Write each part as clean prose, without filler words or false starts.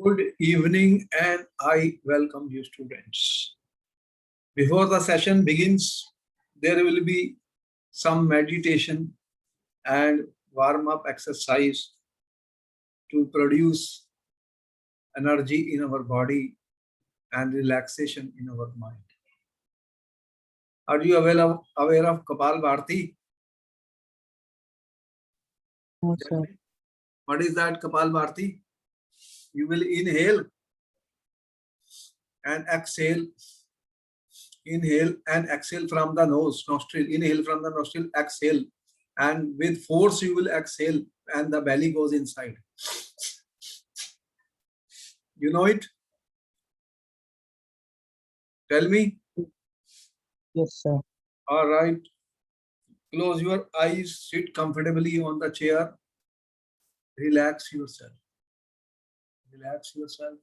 Good evening, and I welcome you, students. Before the session begins, there will be some meditation and warm up exercise to produce energy in our body and relaxation in our mind. Are you aware of Kapal Bharti? No, sir. What is that Kapal Bharti? You will inhale and exhale. Inhale and exhale from the nose, nostril. Inhale from the nostril, exhale. And with force, you will exhale and the belly goes inside. You know it? Tell me. Yes, sir. All right. Close your eyes, sit comfortably on the chair. Relax yourself. Relax yourself.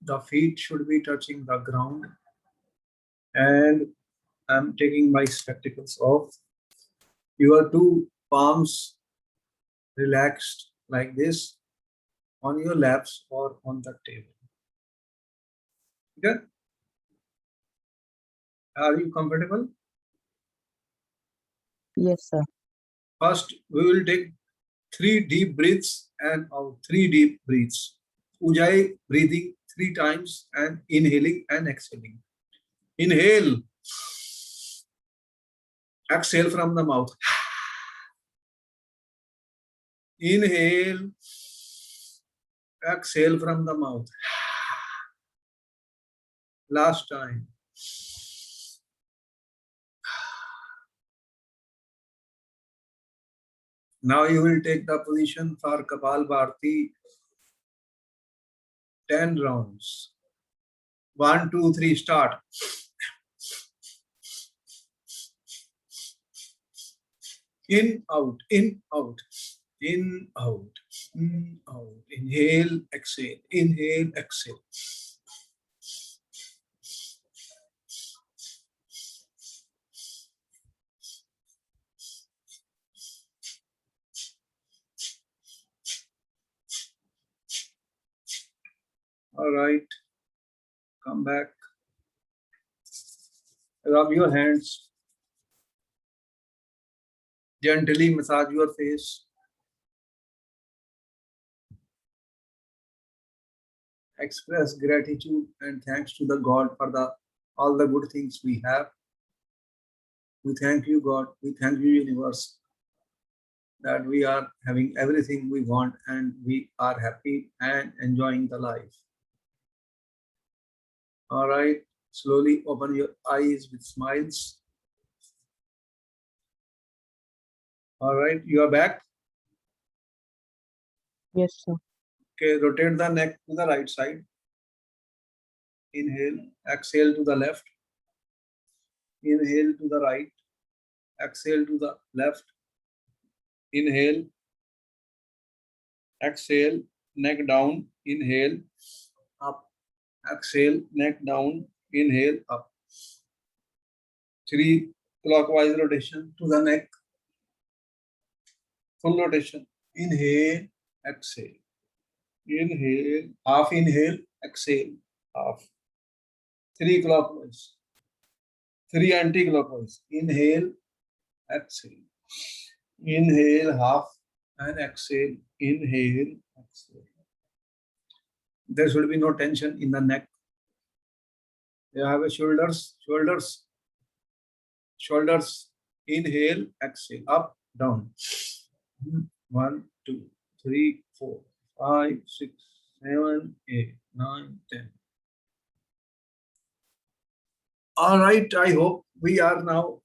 The feet should be touching the ground. And I'm taking my spectacles off. Your two palms relaxed like this on your laps or on the table. Okay? Are you comfortable? Yes, sir. First, we will take 3 deep breaths and out 3 deep breaths. Ujjayi breathing 3 times and inhaling and exhaling. Inhale. Exhale from the mouth. Inhale. Exhale from the mouth. Last time. Now you will take the position for Kapal Bharti 10 rounds. 1, 2, 3, start. In, out, in, out, in, out, in, out. Inhale, exhale, inhale, exhale. All right, come back. Rub your hands. Gently massage your face. Express gratitude and thanks to the God for all the good things we have. We thank you, God. We thank you, universe, that we are having everything we want and we are happy and enjoying the life. All right, slowly open your eyes with smiles. All right, you are back. Yes, sir. Okay, rotate the neck to the right side. Inhale, exhale to the left. Inhale to the right. Exhale to the left. Inhale. Exhale, neck down. Inhale, up. Exhale, neck down. Inhale, up. 3 clockwise rotation to the neck. Full rotation. Inhale, exhale. Inhale, half inhale, exhale, half. 3 clockwise. 3 anti-clockwise. Inhale, exhale. Inhale, half and exhale. Inhale, exhale. There should be no tension in the neck. You have a shoulders. Inhale, exhale, up, down. 1, 2, 3, 4, 5, 6, 7, 8, 9, 10. All right, I hope we are now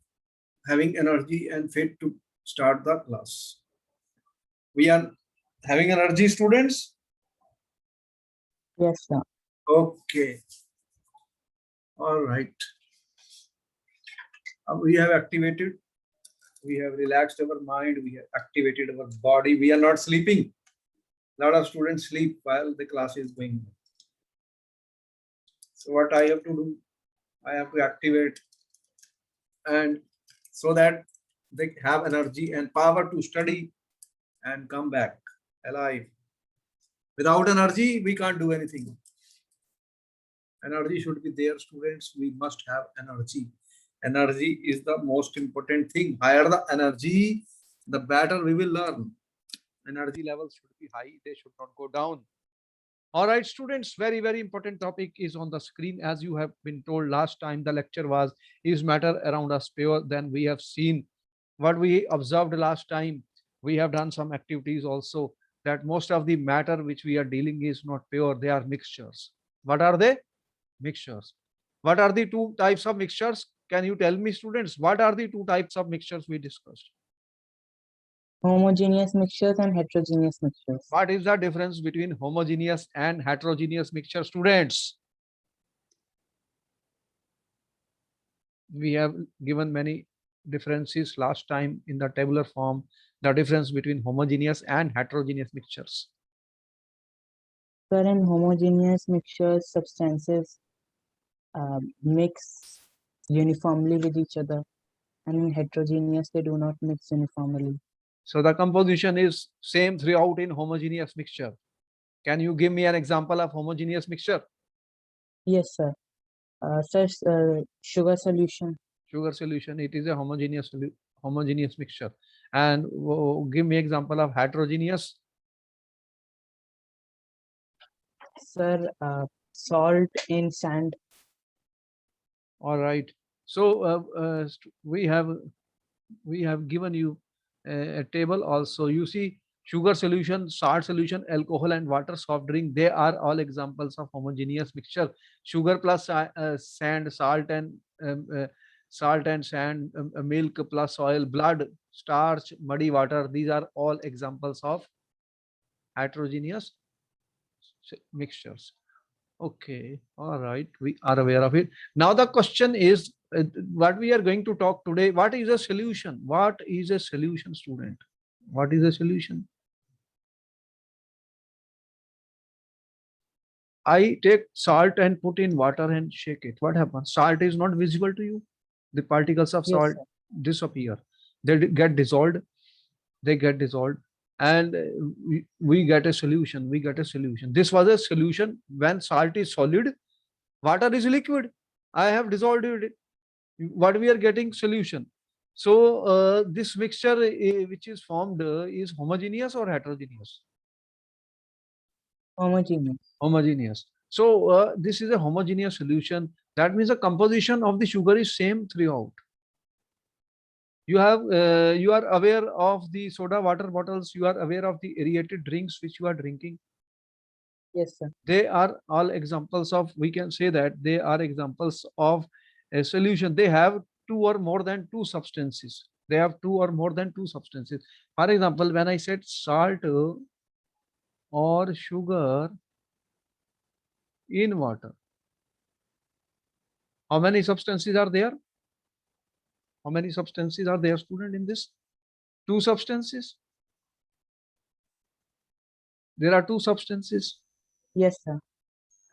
having energy and fit to start the class. We are having energy, students? Yes, sir. Okay. All right. We have activated, we have relaxed our mind, we have activated our body. We are not sleeping. A lot of students sleep while the class is going on. So what I have to do, I have to activate, and so that they have energy and power to study and come back alive. Without energy, we can't do anything. Energy should be there, students. We must have energy. Energy is the most important thing. Higher the energy, the better we will learn. Energy levels should be high, they should not go down. All right, students, very, very important topic is on the screen. As you have been told last time, the lecture was is matter around us pure. Then we have seen what we observed last time. We have done some activities also, that most of the matter which we are dealing is not pure, they are mixtures. What are they? Mixtures. What are the two types of mixtures? Can you tell me, students, what are the two types of mixtures we discussed? Homogeneous mixtures and heterogeneous mixtures. What is the difference between homogeneous and heterogeneous mixture, students? We have given many differences last time in the tabular form, the difference between homogeneous and heterogeneous mixtures. Sir, in homogeneous mixtures, substances mix uniformly with each other, and in heterogeneous, they do not mix uniformly. So the composition is same throughout in homogeneous mixture. Can you give me an example of homogeneous mixture? Yes, sir. Such sugar solution. Sugar solution, it is a homogeneous mixture. And give me example of heterogeneous. Sir, salt in sand. All right. So we have given you a table also. You see, sugar solution, salt solution, alcohol, and water, soft drink. They are all examples of homogeneous mixture. Sugar plus sand, salt and sand, milk plus oil, blood, starch, muddy water. These are all examples of heterogeneous mixtures. Okay, all right, we are aware of it. Now the question is, what we are going to talk today, what is a solution? What is a solution, student? What is a solution? I take salt and put in water and shake it. What happens? Salt is not visible to you. The particles of Yes, salt sir. disappear. They get dissolved. They get dissolved. And we get a solution. We get a solution. This was a solution when salt is solid, water is liquid. I have dissolved it. What we are getting? Solution. So this mixture which is formed is homogeneous or heterogeneous? Homogeneous. Homogeneous. So this is a homogeneous solution. That means the composition of the sugar is same throughout. You are aware of the soda water bottles. You are aware of the aerated drinks which you are drinking. Yes, sir. They are all examples of, we can say that they are examples of a solution. They have two or more than two substances. They have two or more than two substances. For example, when I said salt or sugar in water, how many substances are there? How many substances are there, student, in this? Two substances. There are two substances, Yes, sir.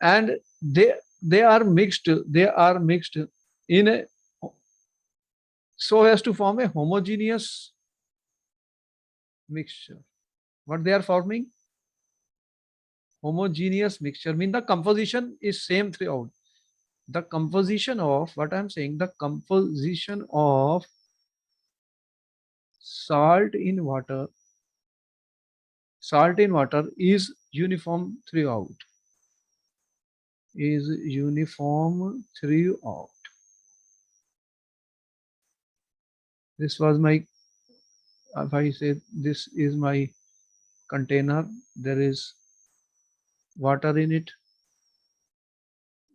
and they are mixed. They are mixed in a, so as to form a homogeneous mixture. What they are forming? Homogeneous mixture mean the composition is same throughout. The composition of, what I'm saying, the composition of salt in water is uniform throughout. Is uniform throughout. This was my, if I say this is my container, there is water in it,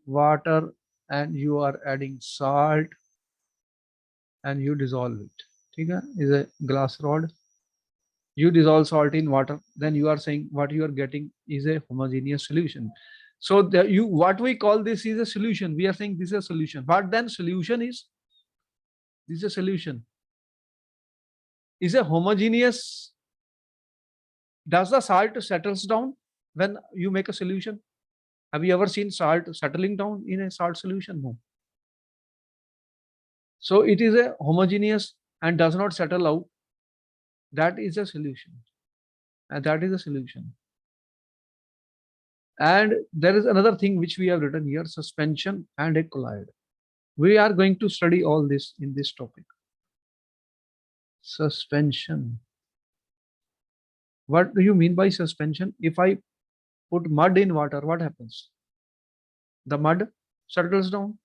water, and you are adding salt and you dissolve it. Okay? Is a glass rod. You dissolve salt in water, then you are saying what you are getting is a homogeneous solution. So what we call this is a solution. We are saying this is a solution. What then solution is? This is a solution. Is a homogeneous. Does the salt settles down when you make a solution? Have you ever seen salt settling down in a salt solution? No. So it is a homogeneous and does not settle out. That is a solution. And that is a solution. And there is another thing which we have written here, suspension and a colloid. We are going to study all this in this topic. Suspension. What do you mean by suspension? If I put mud in water, what happens? The mud settles down.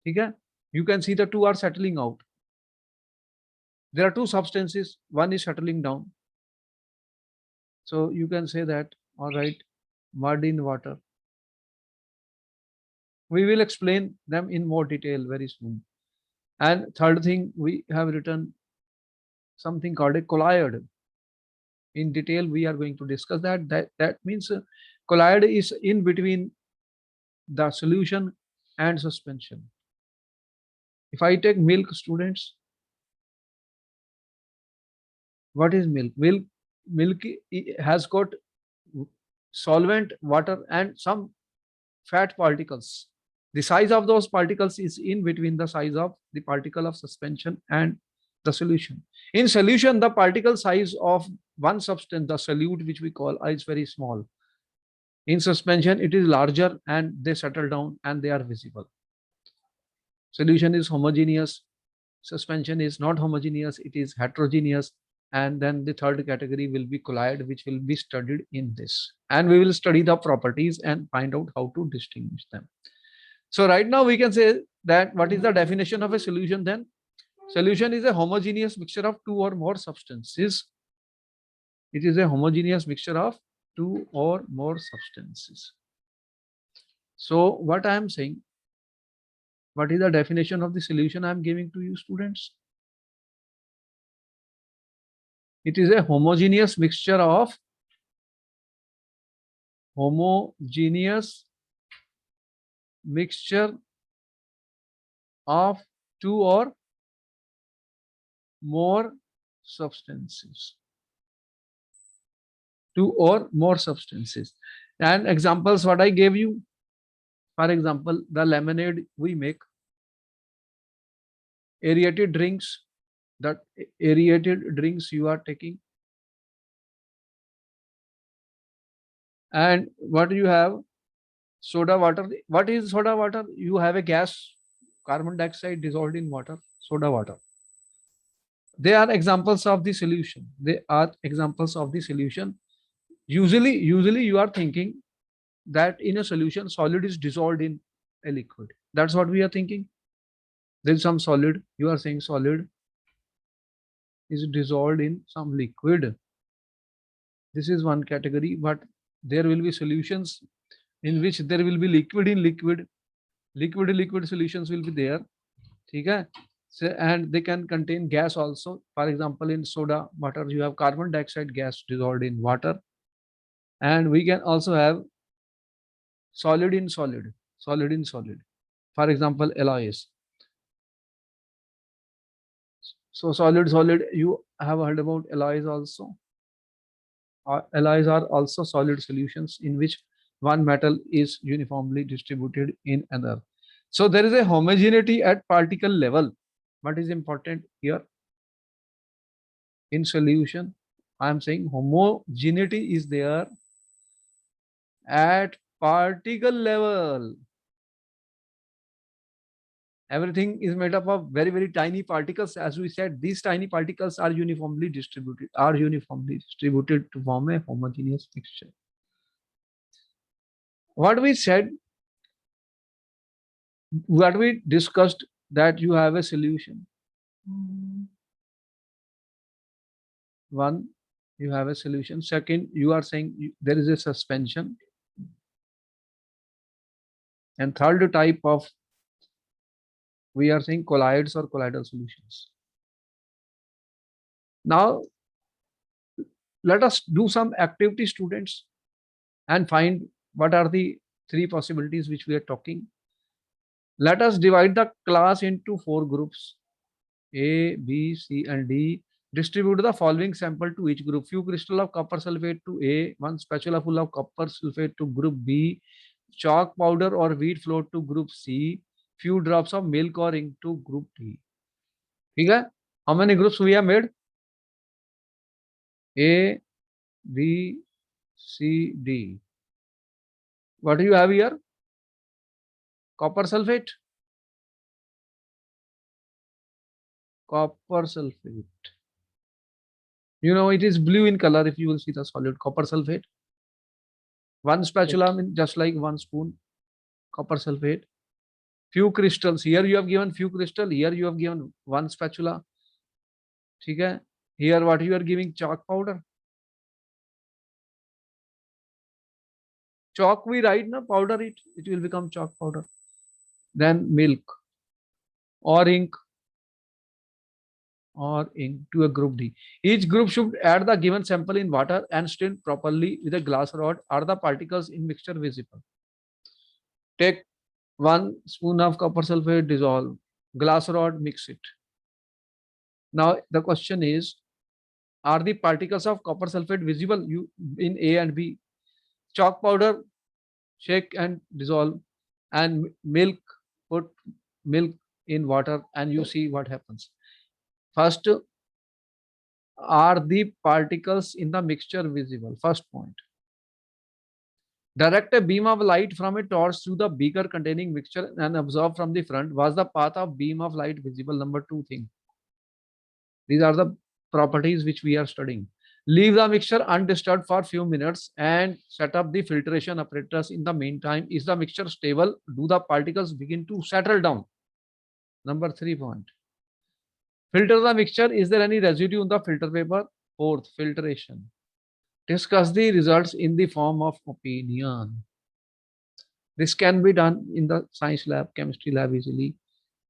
Okay? You can see the two are settling out. There are two substances, one is settling down. So you can say that, all right, mud in water. We will explain them in more detail very soon. And third thing, we have written something called a colloid. In detail, we are going to discuss that. That means colloid is in between the solution and suspension. If I take milk, students, what is milk? Milk has got solvent, water, and some fat particles. The size of those particles is in between the size of the particle of suspension and the solution. In solution, the particle size of one substance, the solute, which we call, is very small. In suspension, it is larger and they settle down and they are visible. Solution is homogeneous. Suspension is not homogeneous, it is heterogeneous. And then the third category will be colloid, which will be studied in this. And we will study the properties and find out how to distinguish them. So right now we can say that what is the definition of a solution then? Solution is a homogeneous mixture of two or more substances. It is a homogeneous mixture of two or more substances. So what I am saying, what is the definition of the solution I am giving to you, students? It is a homogeneous mixture of two or more substances. Two or more substances. And examples what I gave you. For example, the lemonade we make, aerated drinks, that aerated drinks you are taking. And what you have? Soda water. What is soda water? You have a gas, carbon dioxide dissolved in water, soda water. They are examples of the solution. They are examples of the solution. Usually you are thinking that in a solution, solid is dissolved in a liquid. That's what we are thinking. There is some solid. You are saying solid is dissolved in some liquid. This is one category, but there will be solutions in which there will be liquid in liquid. Liquid solutions will be there. Okay? So, and they can contain gas also. For example, in soda water, you have carbon dioxide gas dissolved in water. And we can also have solid in solid. For example, alloys. So solid, you have heard about alloys also. Alloys are also solid solutions in which one metal is uniformly distributed in another. So there is a homogeneity at particle level. What is important here? In solution, I am saying homogeneity is there at particle level. Everything is made up of very, very tiny particles. As we said, these tiny particles are uniformly distributed to form a homogeneous mixture. What we said, what we discussed, that you have a solution. One, you have a solution. Second, you are saying there is a suspension. And third type of, we are saying colloids or colloidal solutions. Now, let us do some activity, students, and find what are the three possibilities which we are talking. Let us divide the class into 4 groups, A, B, C, and D. Distribute the following sample to each group. Few crystal of copper sulfate to A, 1 spatula full of copper sulfate to group B, chalk powder or wheat flour to group C, few drops of milk or ink to group D. Okay? How many groups we have made? A, B, C, D. What do you have here? Copper sulfate. Copper sulfate. You know, it is blue in color if you will see the solid copper sulfate. One spatula means just like one spoon copper sulfate. Few crystals. Here you have given few crystal. Here you have given one spatula. ठीक है? Here what you are giving chalk powder. Chalk we write na, powder it will become chalk powder. Then milk or ink to a group D. Each group should add the given sample in water and stir properly with a glass rod. Are the particles in mixture visible? Take 1 spoon of copper sulfate, dissolve, glass rod, mix it. Now the question is, are the particles of copper sulfate visible in A and B? Chalk powder, shake and dissolve, and milk, put milk in water and you see what happens. First, are the particles in the mixture visible? First point. Direct a beam of light from a torch through the beaker containing mixture and observe from the front. Was the path of beam of light visible? Number 2 thing. These are the properties which we are studying. Leave the mixture undisturbed for few minutes and set up the filtration apparatus. In the meantime, is the mixture stable? Do the particles begin to settle down? Number 3 point. Filter the mixture. Is there any residue on the filter paper? 4th, filtration. Discuss the results in the form of opinion. This can be done in the science lab, chemistry lab easily.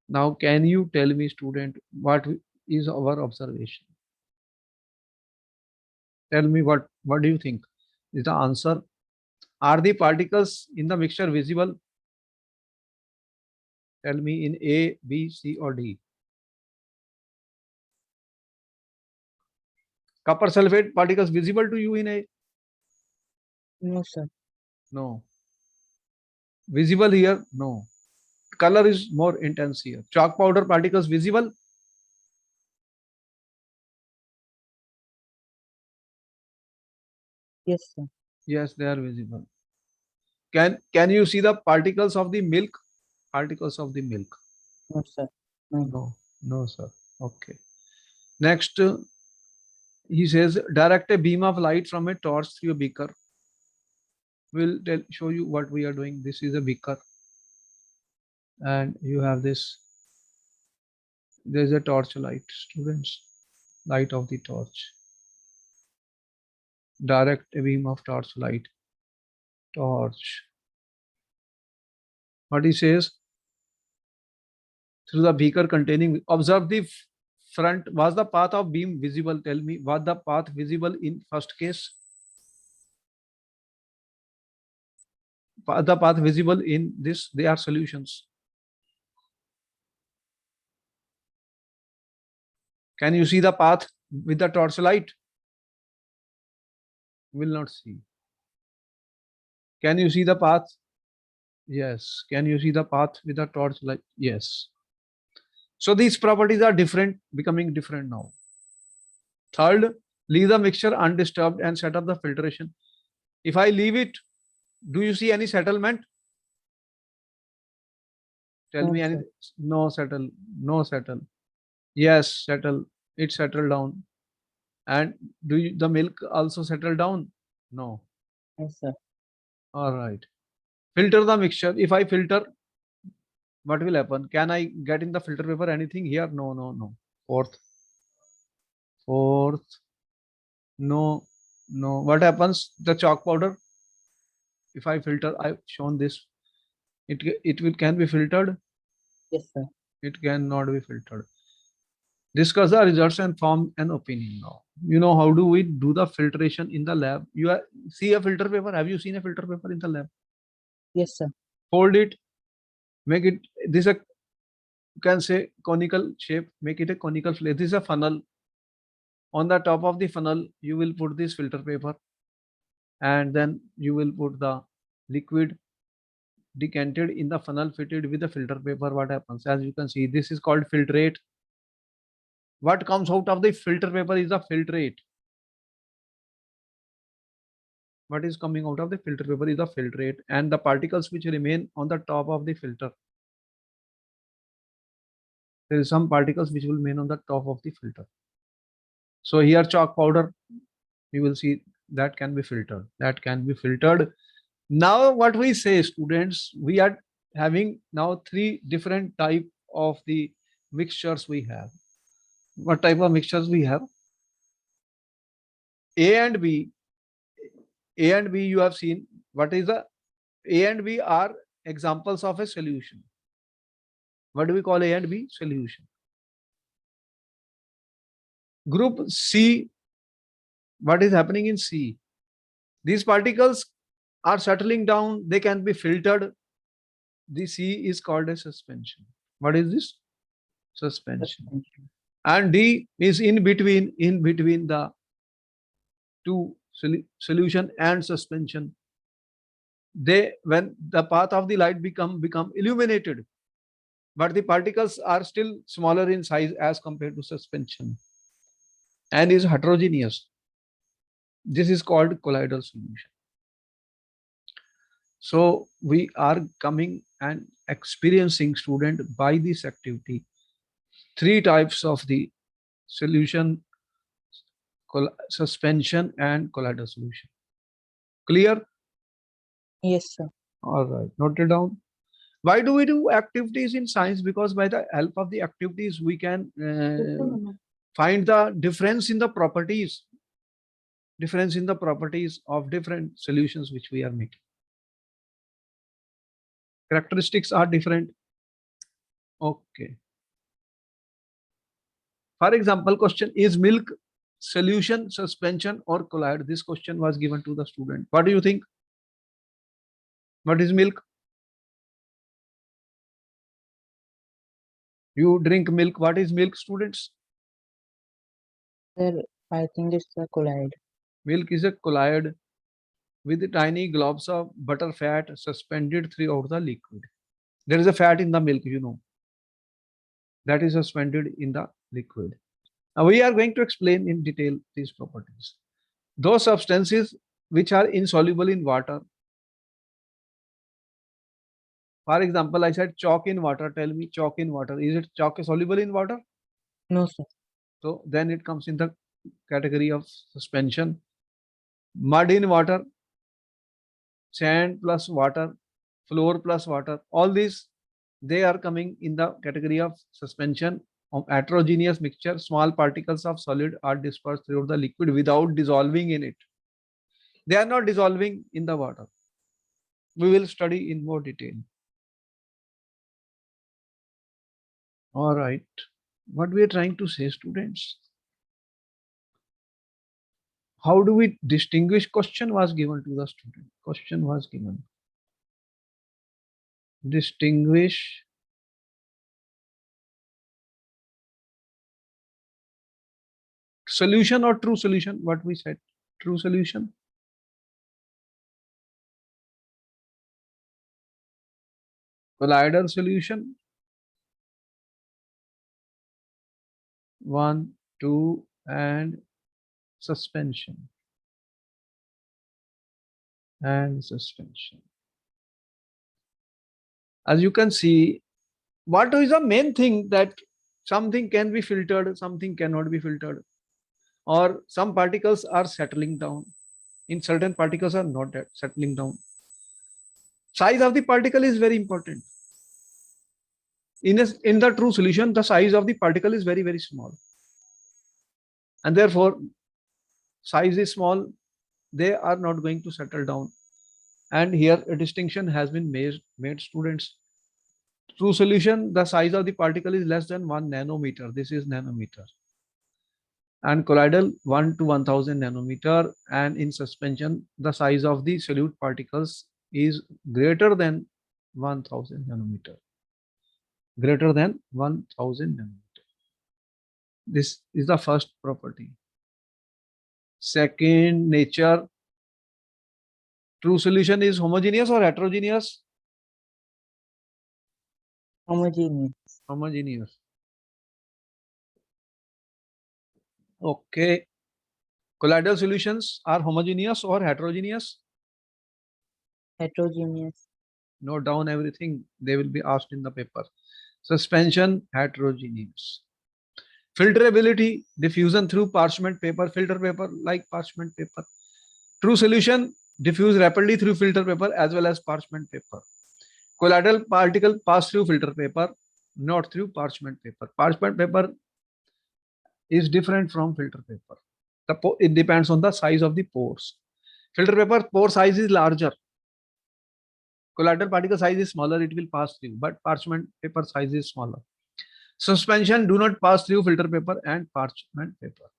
Now, can you tell me, student, what is our observation? Tell me what do you think is the answer? Are the particles in the mixture visible? Tell me in A, B, C or D. Copper sulfate particles visible to you in A? No, sir. No. Visible here? No. Color is more intense here. Chalk powder particles visible? Yes, sir. Yes, they are visible. Can you see the particles of the milk? Particles of the milk? No, sir. No. No, no, sir. Okay. Next, he says, direct a beam of light from a torch through a beaker. We'll show you what we are doing. This is a beaker. And you have this. There's a torch light, students. Light of the torch. Direct a beam of torch light. Torch. What he says? Through the beaker containing, observe the front. Was the path of beam visible? Tell me, was the path visible in first case? The path visible in this, they are solutions. Can you see the path with the torchlight? Will not see. Can you see the path? Yes. Can you see the path with the torchlight? Yes. So these properties are different, becoming different now. Third, leave the mixture undisturbed and set up the filtration. If I leave it, do you see any settlement? Tell No, me sir. anything. No settle. No settle. Yes, settle. It settled down. And do the milk also settle down? No. Yes, sir. All right. Filter the mixture. If I filter, what will happen? Can I get in the filter paper anything here? No, no, no. Fourth. No, no. What happens? The chalk powder. If I filter, I've shown this. It can be filtered. Yes, sir. It cannot be filtered. Discuss the results and form an opinion now. You know how do we do the filtration in the lab? You see a filter paper. Have you seen a filter paper in the lab? Yes, sir. Fold it. Make it this a, you can say conical shape. Make it a conical shape. This is a funnel. On the top of the funnel, you will put this filter paper, and then you will put the liquid decanted in the funnel fitted with the filter paper. What happens? As you can see, this is called filtrate. What comes out of the filter paper is the filtrate. what is coming out of the filter paper is the filtrate, and the particles which remain on the top of the filter. There is some particles which will remain on the top of the filter. So here chalk powder, you will see that can be filtered. That can be filtered. Now what we say, students, we are having now three different type of the mixtures we have. What type of mixtures we have? A and B. A and B you have seen. What is the A and B are examples of a solution. What do we call A and B? Solution. Group C, what is happening in C? These particles are settling down, they can be filtered. The C is called a suspension. What is this? Suspension. Suspension. And D is in between the two solution and suspension. They, when the path of the light become illuminated, but the particles are still smaller in size as compared to suspension and is heterogeneous. This is called colloidal solution. So we are coming and experiencing, student, by this activity three types of the solution, suspension and colloidal solution. Clear? Yes, sir. All right, note it down. Why do we do activities in science? Because by the help of the activities we can find the difference in the properties of different solutions which we are making. Characteristics are different. Okay. For example, question, is milk solution, suspension or colloid? This question was given to the student. What do you think? What is milk? You drink milk. What is milk, students? Sir, I think it's a colloid. Milk is a colloid with tiny globs of butter fat suspended throughout the liquid. There is a fat in the milk, you know, that is suspended in the liquid. Now we are going to explain in detail these properties. Those substances which are insoluble in water. For example, I said chalk in water. Tell me, chalk in water. Is it chalk is soluble in water? No, sir. So then it comes in the category of suspension. Mud in water, sand plus water, floor plus water, all these, they are coming in the category of suspension. Of heterogeneous mixture, small particles of solid are dispersed through the liquid without dissolving in it. They are not dissolving in the water. We will study in more detail. All right. What we are trying to say, students? How do we distinguish? Question was given to the student. Question was given. Distinguish solution or true solution. What we said? True solution. Colloidal solution. 1, 2, and suspension. And suspension. As you can see, what is the main thing that something can be filtered, something cannot be filtered, or some particles are settling down. In certain particles are not settling down. Size of the particle is very important. In the true solution, the size of the particle is very, very small. And therefore, size is small, they are not going to settle down. And here a distinction has been made, students. True solution, the size of the particle is less than 1 nanometer. This is nanometer. And colloidal 1 to 1000 nanometer. And in suspension, the size of the solute particles is greater than 1000 nanometer. Greater than 1000 nanometer. This is the first property. Second, nature. True solution is homogeneous or heterogeneous? Homogeneous. Homogeneous. Okay. Colloidal solutions are homogeneous or heterogeneous? Heterogeneous. Note down everything. They will be asked in the paper. Suspension, heterogeneous. Filterability, diffusion through parchment paper, filter paper like parchment paper. True solution, diffuse rapidly through filter paper as well as parchment paper. Colloidal particle pass through filter paper, not through parchment paper. Parchment paper is different from filter paper. It depends on the size of the pores. Filter paper pore size is larger. Colloidal particle size is smaller, it will pass through, but parchment paper size is smaller. Suspension do not pass through filter paper and parchment paper.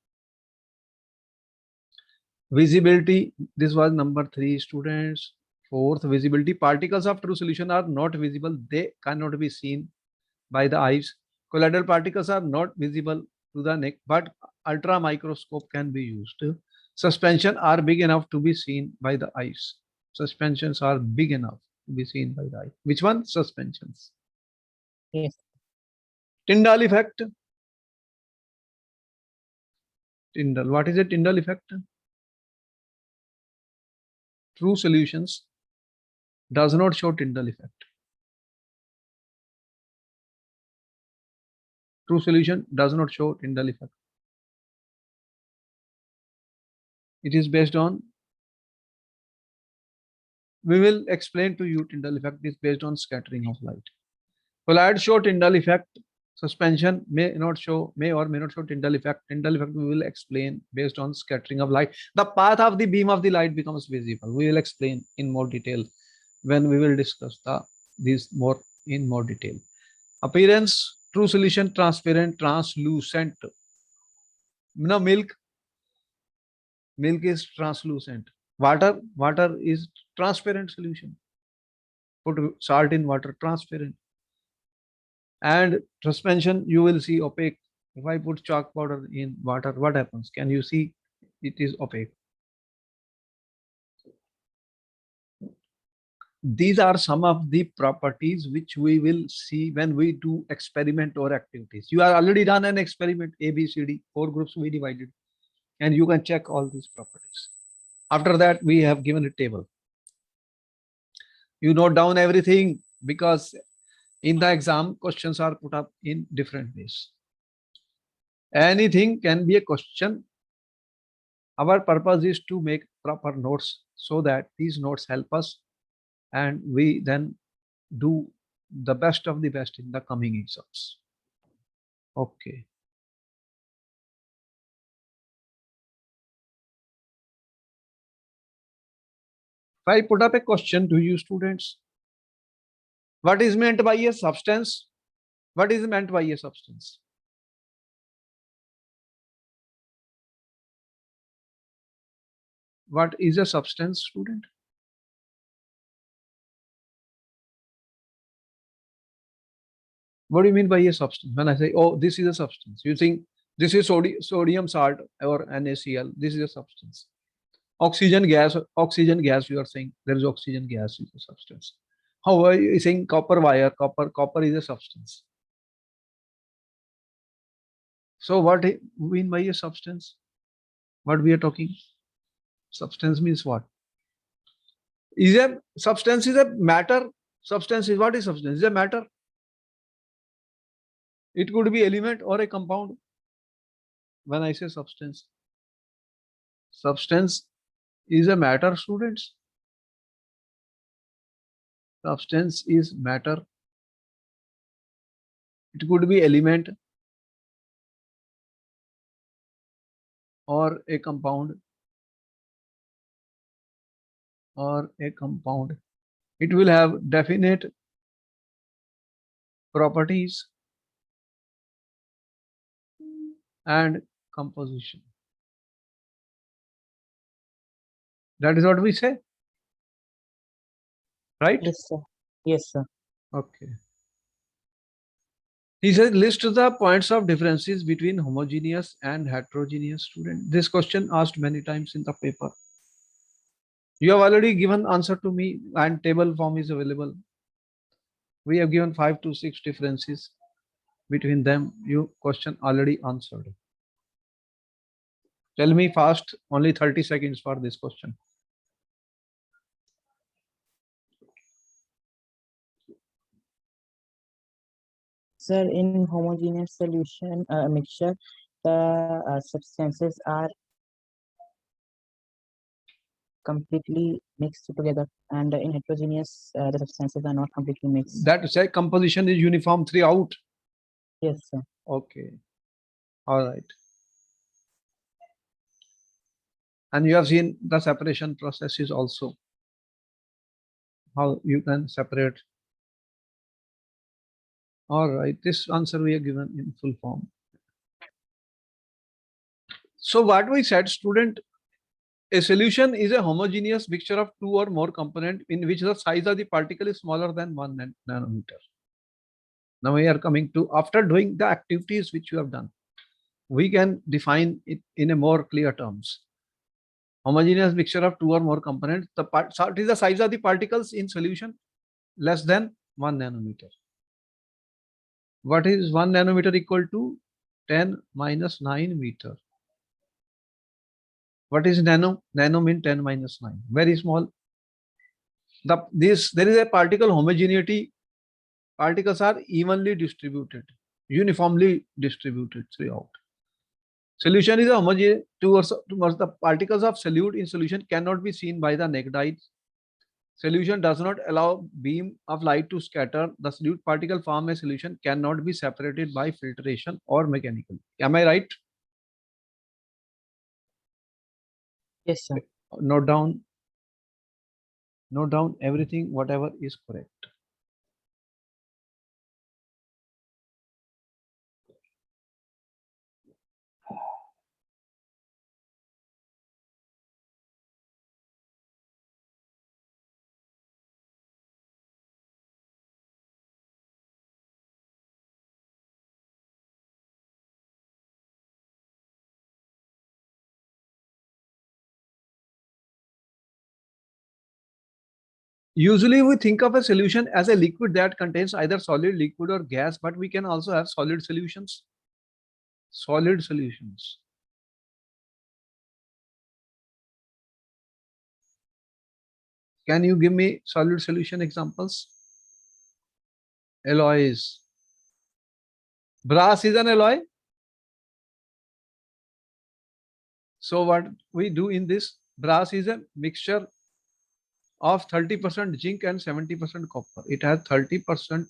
Visibility, this was number 3, students. Fourth, visibility. Particles of true solution are not visible. They cannot be seen by the eyes. Colloidal particles are not visible to the neck, but ultra microscope can be used. Suspension are big enough to be seen by the eyes. Suspensions are big enough to be seen by the eye. Which one? Suspensions. Yes. Tyndall effect. Tyndall. What is a Tyndall effect? True solutions does not show Tyndall effect. True solution does not show Tyndall effect. It is based on, we will explain to you Tyndall effect is based on scattering of light. Colloid show Tyndall effect. Suspension may or may not show Tyndall effect. Tyndall effect we will explain based on scattering of light. The path of the beam of the light becomes visible. We will explain in more detail when we will discuss these in more detail. Appearance, true solution, transparent, translucent. Now milk is translucent. Water is transparent solution. Put salt in water, transparent. And suspension, you will see opaque. If I put chalk powder in water, what happens? Can you see? It is opaque. These are some of the properties which we will see when we do experiment or activities. You are already done an experiment, A, B, C, D, 4 groups we divided, and you can check all these properties. After that, we have given a table. You note down everything because in the exam, questions are put up in different ways. Anything can be a question. Our purpose is to make proper notes so that these notes help us and we then do the best of the best in the coming exams. Okay. If I put up a question to you students, what is meant by a substance? What is meant by a substance? What is a substance, student? What do you mean by a substance? When I say, oh, this is a substance, you think this is sodium salt or NaCl, this is a substance. Oxygen gas, you are saying there is oxygen gas is a substance. How are you saying copper wire? Copper is a substance. So what we mean by a substance? What we are talking? Substance means what? Is a substance is a matter? Substance is what is substance? Is a matter? It could be element or a compound. When I say substance is a matter, students. Substance is matter. It could be element or a compound It will have definite properties and composition. That is what we say, right? Yes, sir. Yes, sir. Okay. He said list the points of differences between homogeneous and heterogeneous student. This question asked many times in the paper. You have already given answer to me and table form is available. We have given 5 to 6 differences between them. You question already answered. Tell me fast, only 30 seconds for this question. Sir, in homogeneous solution mixture, the substances are completely mixed together, and in heterogeneous, the substances are not completely mixed. That say composition is uniform throughout. Yes, sir. Okay. All right. And you have seen the separation processes also. How you can separate. All right. This answer we are given in full form. So what we said, student, a solution is a homogeneous mixture of two or more components in which the size of the particle is smaller than 1 nanometer. Now we are coming to, after doing the activities which you have done, we can define it in a more clear terms. Homogeneous mixture of two or more components. What is the size of the particles in solution? Less than 1 nanometer. What is 1 nanometer equal to? 10 minus 9 meter. What is nano? Nano means 10 minus 9. Very small. There is a particle homogeneity. Particles are evenly distributed, uniformly distributed throughout. Solution is a homogeneous towards the particles of solute in solution cannot be seen by the naked eye. Solution does not allow beam of light to scatter. The solute particle form a solution cannot be separated by filtration or mechanical. Am I right? Yes, sir. Note down everything, whatever is correct. Usually we think of a solution as a liquid that contains either solid, liquid or gas, but we can also have solid solutions. Solid solutions. Can you give me solid solution examples? Alloys. Brass is an alloy. So what we do in this, brass is a mixture of 30% zinc and 70% copper. It has 30%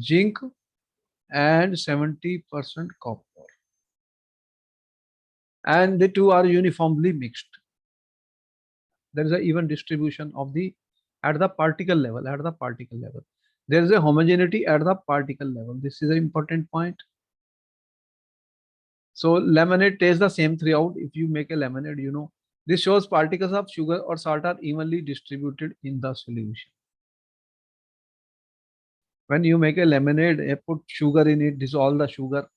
zinc and 70% copper. And the two are uniformly mixed. There is an even distribution of the at the particle level. There is a homogeneity at the particle level. This is an important point. So lemonade tastes the same throughout. If you make a lemonade, you know, this shows particles of sugar or salt are evenly distributed in the solution. When you make a lemonade, put sugar in it, dissolve the sugar.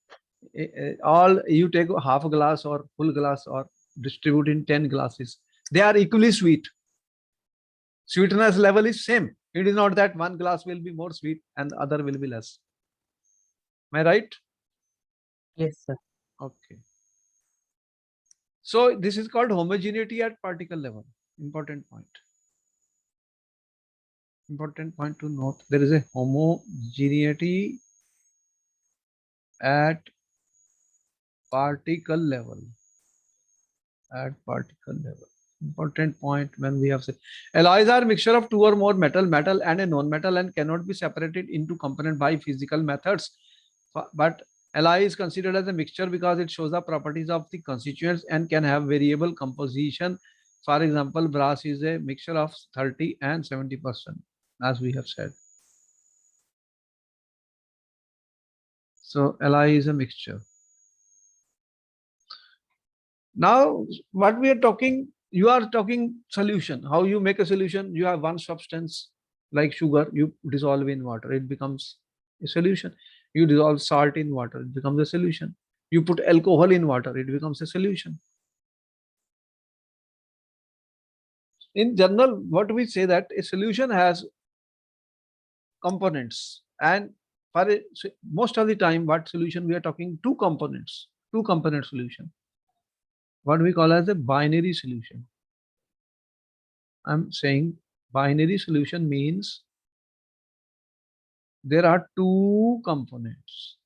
All you take half a glass or full glass or distribute in 10 glasses. They are equally sweet. Sweetness level is same. It is not that one glass will be more sweet and the other will be less. Am I right? Yes, sir. Okay. So this is called homogeneity at particle level. Important point. Important point to note. There is a homogeneity at particle level. At particle level. Important point when we have said alloys are mixture of two or more metal and a non-metal and cannot be separated into component by physical methods. But alloy is considered as a mixture because it shows the properties of the constituents and can have variable composition. For example, brass is a mixture of 30 and 70%, as we have said. So alloy is a mixture. Now, what we are talking, you are talking solution. How you make a solution? You have one substance like sugar, you dissolve in water, it becomes a solution. You dissolve salt in water, it becomes a solution. You put alcohol in water, it becomes a solution. In general, what we say that a solution has components, and for most of the time, what solution we are talking two component solution. what we call as a binary solution. I'm saying binary solution means there are two components.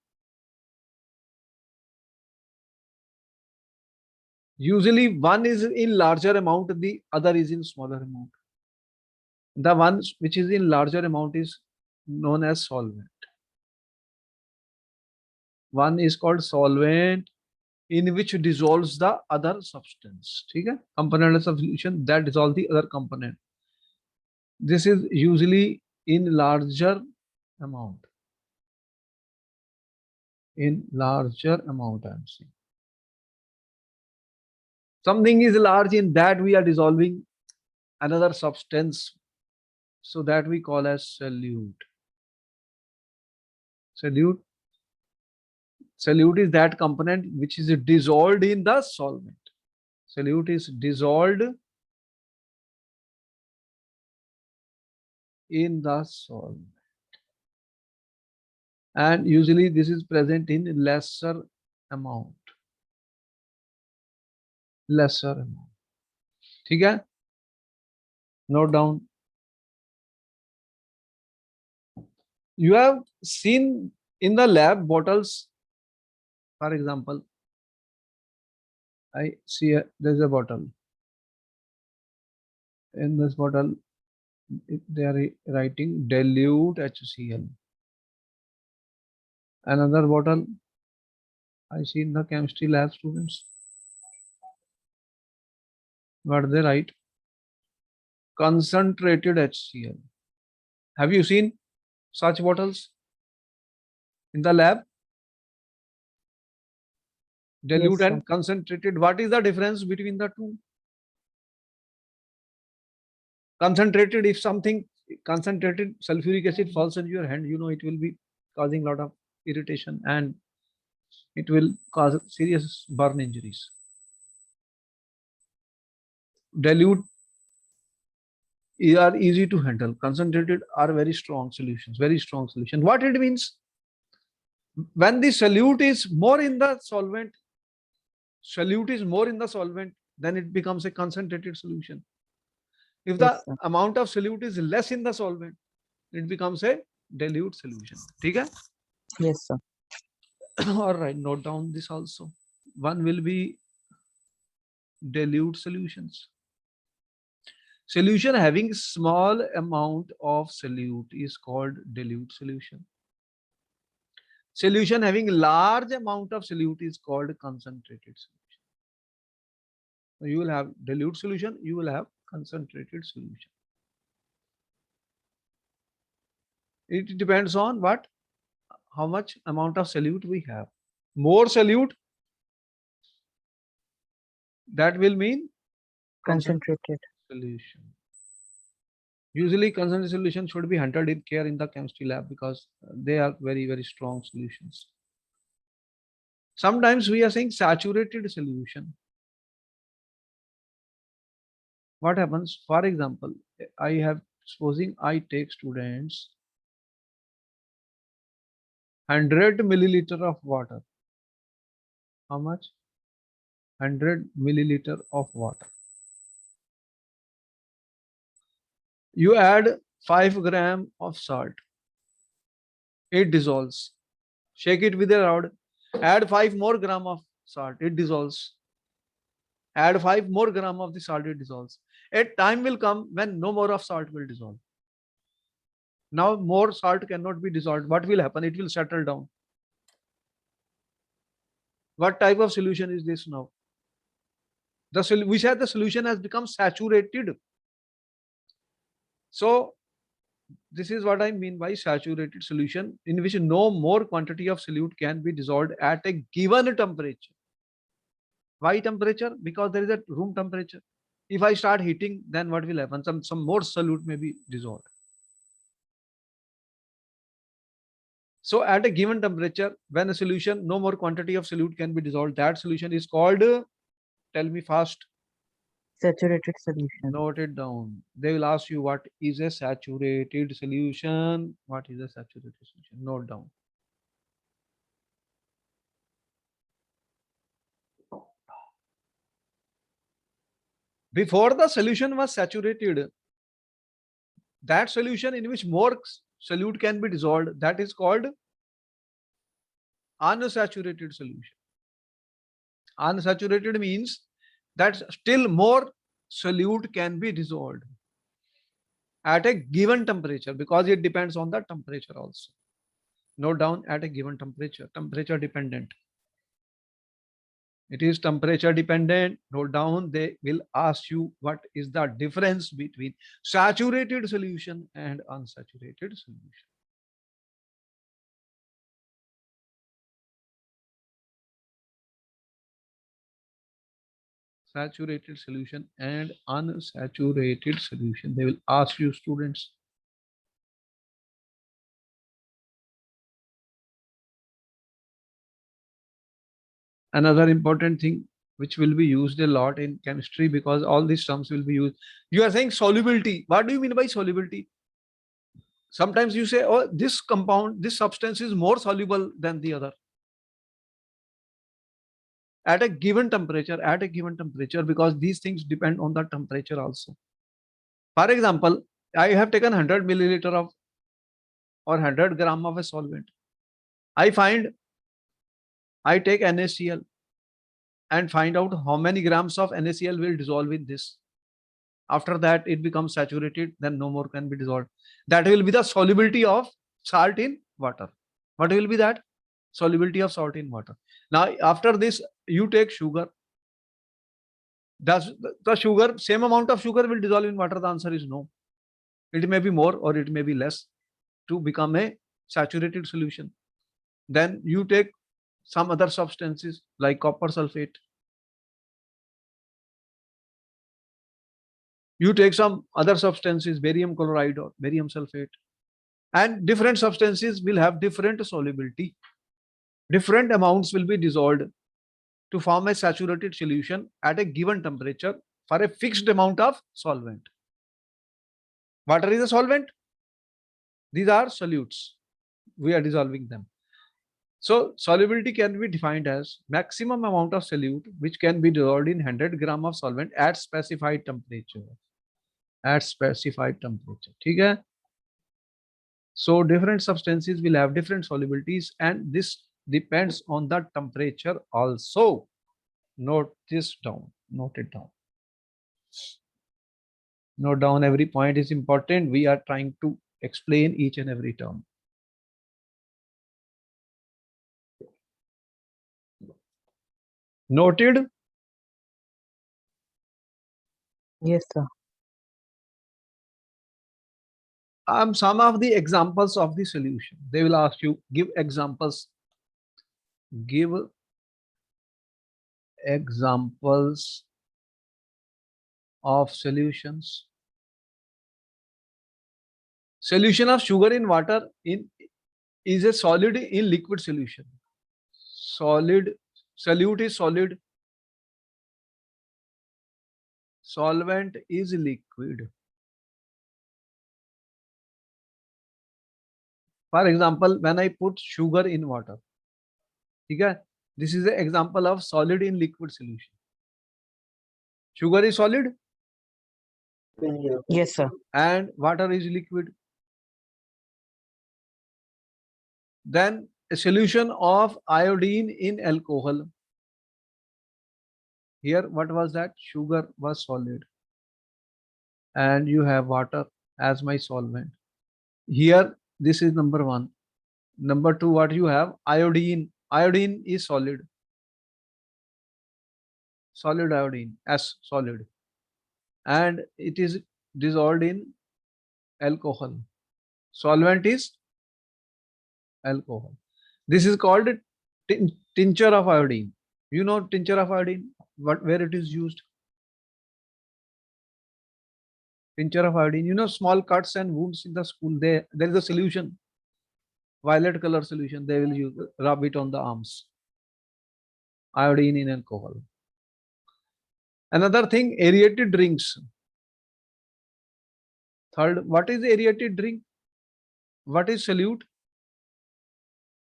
Usually one is in larger amount, the other is in smaller amount. The one which is in larger amount is known as solvent. One is called solvent in which dissolves the other substance. Okay? Component of solution that dissolve the other component. This is usually in larger amount. In larger amount, I'm saying. Something is large in that we are dissolving another substance, so that we call as solute. Solute is that component which is dissolved in the solvent. Solute is dissolved in the solvent. And usually this is present in lesser amount. Lesser amount. ठीक है? Note down. You have seen in the lab bottles, for example, I see there's a bottle. In this bottle, they are writing dilute HCl. Another bottle, I see in the chemistry lab students. What they write? Concentrated HCl. Have you seen such bottles in the lab? Dilute Yes, and sir. concentrated. What is the difference between the two? Concentrated, if something concentrated sulfuric acid falls on your hand, you know it will be causing a lot of irritation and it will cause serious burn injuries. Dilute are easy to handle. Concentrated are very strong solutions, very strong solution. What it means? When the solute is more in the solvent, then it becomes a concentrated solution. If the Yes, sir. amount of solute is less in the solvent, it becomes a dilute solution. Okay? Yes, sir. All right, note down this also. One will be dilute solutions. Solution having small amount of solute is called dilute solution. Solution having large amount of solute is called concentrated solution. So you will have dilute solution, you will have concentrated solution. It depends on what, how much amount of solute we have. More solute, that will mean Concentrated. solution. Usually concentrated solution should be handled with care in the chemistry lab because they are very, very strong solutions. Sometimes we are saying saturated solution. What happens? For example, supposing I take students 100 milliliter of water. How much? 100 milliliter of water. You add 5 gram of salt. It dissolves. Shake it with a rod. Add 5 more gram of salt. It dissolves. Add 5 more gram of the salt. It dissolves. A time will come when no more of salt will dissolve. Now more salt cannot be dissolved. What will happen? It will settle down. What type of solution is this now? We said the solution has become saturated. So this is what I mean by saturated solution, in which no more quantity of solute can be dissolved at a given temperature. Why temperature? Because there is a room temperature. If I start heating, then what will happen? Some more solute may be dissolved. So at a given temperature, when a solution, no more quantity of solute can be dissolved, that solution is called, tell me fast. Saturated solution. Note it down. They will ask you what is a saturated solution. What is a saturated solution? Note down. Before the solution was saturated, that solution in which more solute can be dissolved, that is called unsaturated solution. Unsaturated means that still more solute can be dissolved at a given temperature, because it depends on the temperature also. Note down, at a given temperature, temperature dependent. It is temperature dependent. Note down, they will ask you what is the difference between saturated solution and unsaturated solution. Saturated solution and unsaturated solution. They will ask you, students. Another important thing which will be used a lot in chemistry, because all these terms will be used. You are saying solubility. What do you mean by solubility? Sometimes you say, oh, this compound, this substance is more soluble than the other. At a given temperature, because these things depend on the temperature also. For example, I have taken 100 milliliter of or 100 gram of a solvent. I take NaCl and find out how many grams of NaCl will dissolve in this. After that, it becomes saturated, then no more can be dissolved. That will be the solubility of salt in water. What will be that? Solubility of salt in water. Now, after this, you take sugar. Does the sugar, same amount of sugar will dissolve in water? The answer is no. It may be more or it may be less to become a saturated solution. Then you take some other substances like copper sulfate. You take some other substances, barium chloride or barium sulfate, and different substances will have different solubility. Different amounts will be dissolved to form a saturated solution at a given temperature for a fixed amount of solvent. Water is a solvent. These are solutes. We are dissolving them. So solubility can be defined as maximum amount of solute which can be dissolved in 100 gram of solvent at specified temperature. At specified temperature. Okay? So different substances will have different solubilities, and this depends on the temperature also. Note this down. Note it down. Note down, every point is important. We are trying to explain each and every term. Noted? Yes, sir. Some of the examples of the solution. They will ask you, give examples. Give examples of solutions. Solution of sugar in water is a solid in liquid solution. Solid, solute is solid. Solvent is liquid. For example, when I put sugar in water, okay, this is an example of solid in liquid solution. Sugar is solid Yes, sir. and water is liquid. Then a solution of iodine in alcohol. Here, what was that? Sugar was solid and you have water as my solvent. Here, this is number one. Number two, what you have? Iodine. Iodine is solid. Solid iodine, as solid. And it is dissolved in alcohol. Solvent is alcohol. This is called tincture of iodine. You know tincture of iodine, where it is used? Tincture of iodine. You know, small cuts and wounds in the school, there is a solution, violet color solution. They will use, rub it on the arms. Iodine in alcohol. Another thing, aerated drinks. Third, what is aerated drink? What is solute?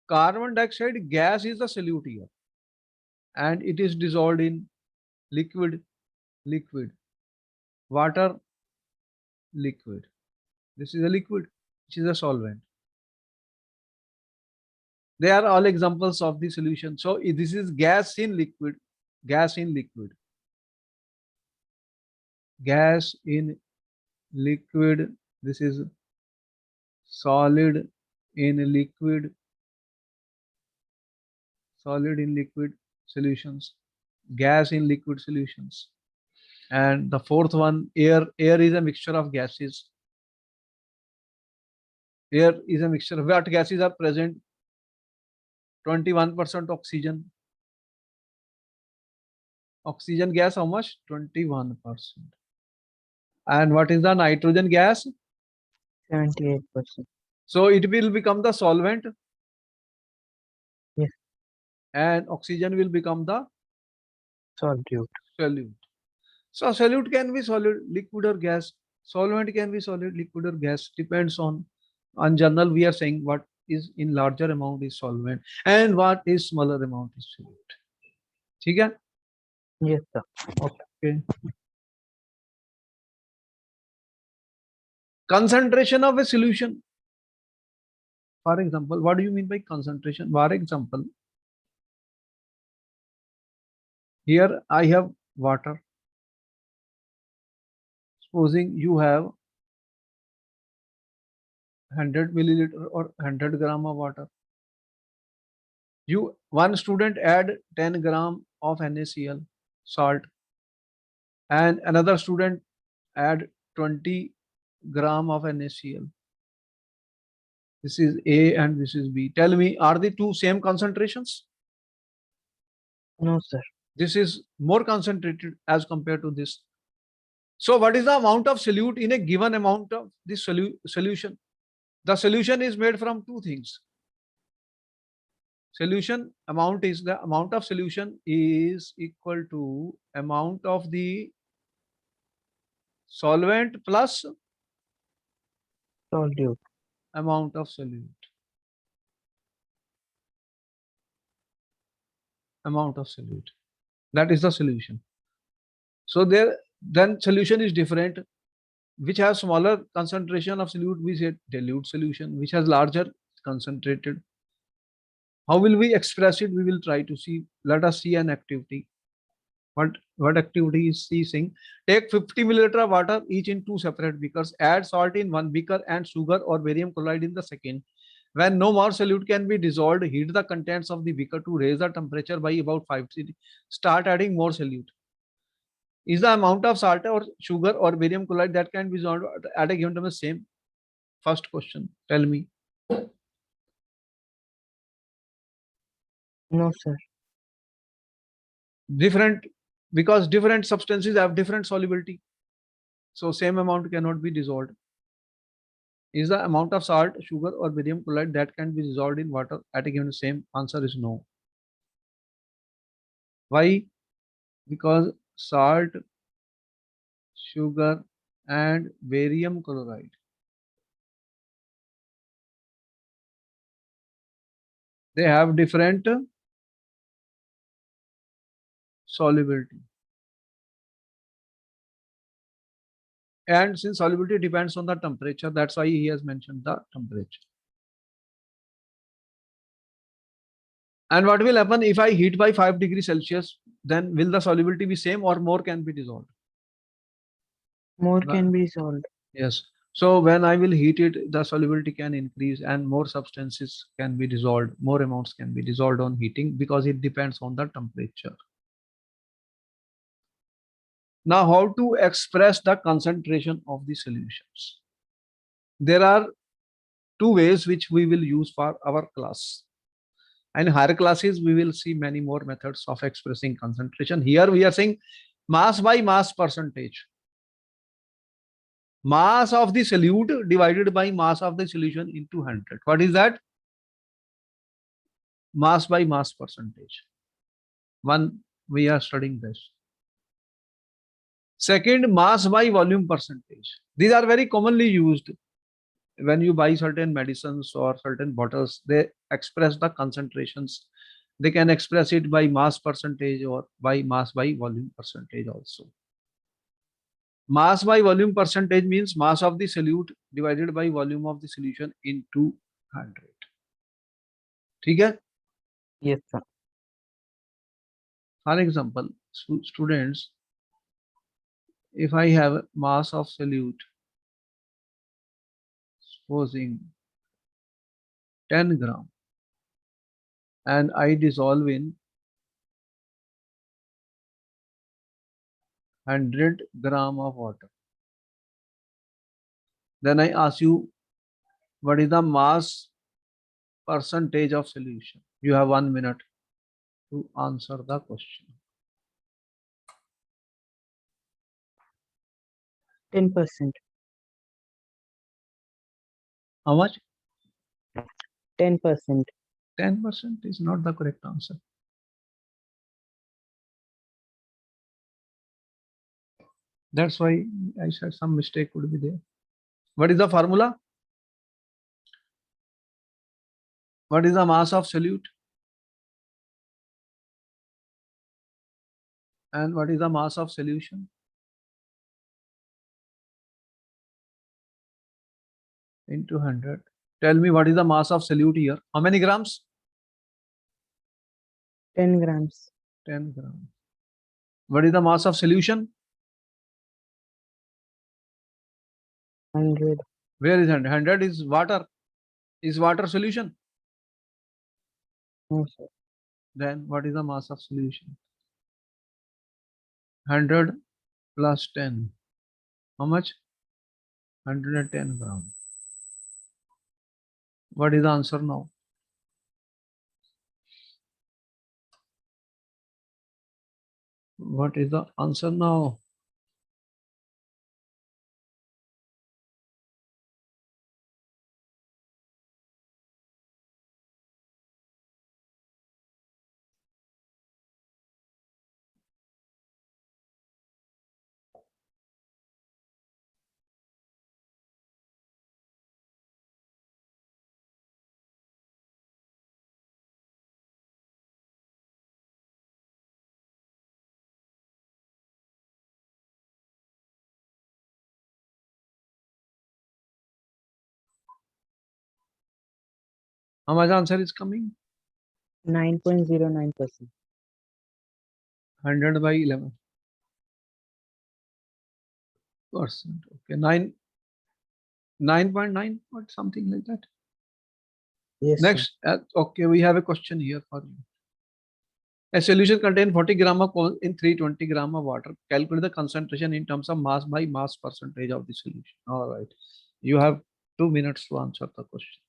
Carbon dioxide gas is the solute here, and it is dissolved in liquid. water, liquid. This is a liquid, which is a solvent. They are all examples of the solution. So this is gas in liquid, gas in liquid, gas in liquid. This is solid in liquid, solid in liquid solutions, gas in liquid solutions. And the fourth one, air. Air is a mixture of gases. Air is a mixture. What gases are present? 21% oxygen. Oxygen gas, how much? 21%. And what is the nitrogen gas? 78%. So it will become the solvent. Yes. And oxygen will become the Solute. solute. So solute can be solid, liquid or gas. Solvent can be solid, liquid or gas. Depends on general we are saying what is in larger amount is solvent and what is smaller amount is solute. ठीक है? Yes, sir. Okay. Concentration of a solution. For example, what do you mean by concentration? For example, here I have water. Supposing you have 100 milliliter or 100 gram of water. One student add 10 gram of NaCl salt and another student add 20 gram of NaCl. This is A and this is B. Tell me, are the two same concentrations? No, sir. This is more concentrated as compared to this. So what is the amount of solute in a given amount of this solution? The solution is made from two things. Solution amount is the amount of solution is equal to amount of the solvent plus Solute. amount of solute. Amount of solute. That is the solution. So then solution is different. Which has smaller concentration of solute, we say dilute solution. Which has larger concentrated. How will we express it? We will try to see. Let us see an activity. What activity is he saying? Take 50 milliliter of water each in two separate beakers. Add salt in one beaker and sugar or barium chloride in the second. When no more solute can be dissolved, heat the contents of the beaker to raise the temperature by about 5 degrees. Start adding more solute. Is the amount of salt or sugar or barium chloride that can be dissolved at a given time the same? First question. Tell me. No, sir. Different, because different substances have different solubility. So same amount cannot be dissolved. Is the amount of salt, sugar or barium chloride that can be dissolved in water at a given same? Answer is no. Why? Because salt, sugar and barium chloride, they have different solubility. And since solubility depends on the temperature, that's why he has mentioned the temperature. And what will happen if I heat by 5 degrees Celsius? Then will the solubility be same or more can be dissolved? More No. can be dissolved. Yes. So when I will heat it, the solubility can increase and more substances can be dissolved. More amounts can be dissolved on heating because it depends on the temperature. Now, how to express the concentration of the solutions? There are two ways which we will use for our class. And in higher classes, we will see many more methods of expressing concentration. Here we are saying mass by mass percentage. Mass of the solute divided by mass of the solution into 100. What is that? Mass by mass percentage. One, we are studying this. Second, mass by volume percentage. These are very commonly used. When you buy certain medicines or certain bottles, they express the concentrations. They can express it by mass percentage or by mass by volume percentage also. Mass by volume percentage means mass of the solute divided by volume of the solution into 100. ठीक है? Yes, sir. For example, students, if I have mass of solute, supposing 10 gram, and I dissolve in 100 gram of water, then I ask you, what is the mass percentage of solution? You have 1 minute to answer the question. 10%. How much? 10%. 10% is not the correct answer. That's why I said some mistake could be there. What is the formula? What is the mass of solute? And what is the mass of solution? Into 100. Tell me what is the mass of solute here? How many grams? 10 grams. 10 grams. What is the mass of solution? 100. Where is 100? 100 is water. Is water solution? No, sir. Then what is the mass of solution? 100 plus 10. How much? 110 grams. What is the answer now? What is the answer now? How much answer is coming? 9.09%. 100 by 11%. Okay, 9.9 or something like that. Yes, sir. Next, okay, we have a question here for you. A solution contains 40 gram of coal in 320 gram of water. Calculate the concentration in terms of mass by mass percentage of the solution. All right. You have 2 minutes to answer the question.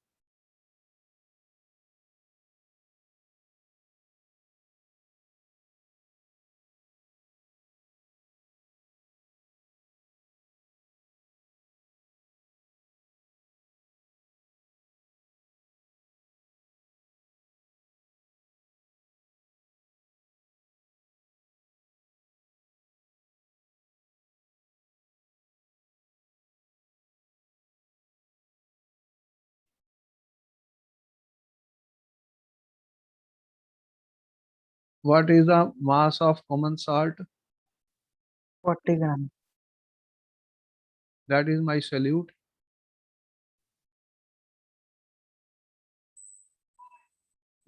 What is the mass of common salt? 40 grams. That is my solute.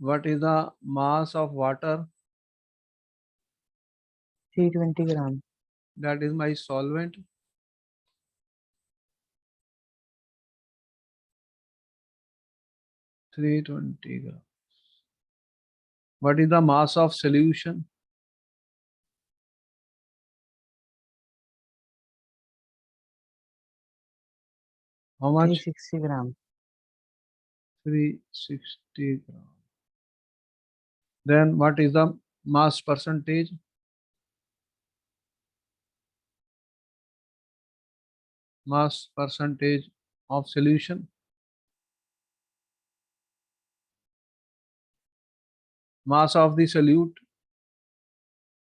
What is the mass of water? 320 grams. That is my solvent. $320. What is the mass of solution? How much? 360 grams. 360 grams. Then what is the mass percentage? Mass percentage of solution. Mass of the solute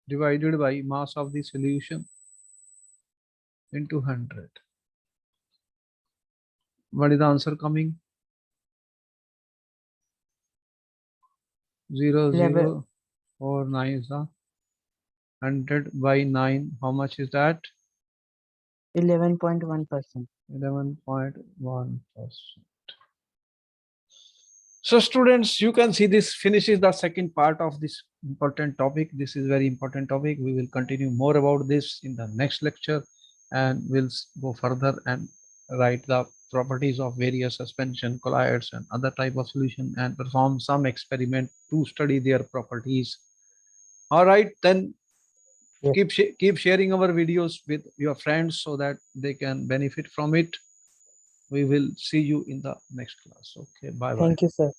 divided by mass of the solution into 100. What is the answer coming? 0.049 is the 100 by 9. How much is that? 11.1%. 11.1%. So students, you can see this finishes the second part of this important topic. This is very important topic. We will continue more about this in the next lecture, and we'll go further and write the properties of various suspension, colloids and other type of solution, and perform some experiment to study their properties. All right, then Yes. keep sharing our videos with your friends so that they can benefit from it. We will see you in the next class. Okay, bye bye. Thank you, sir.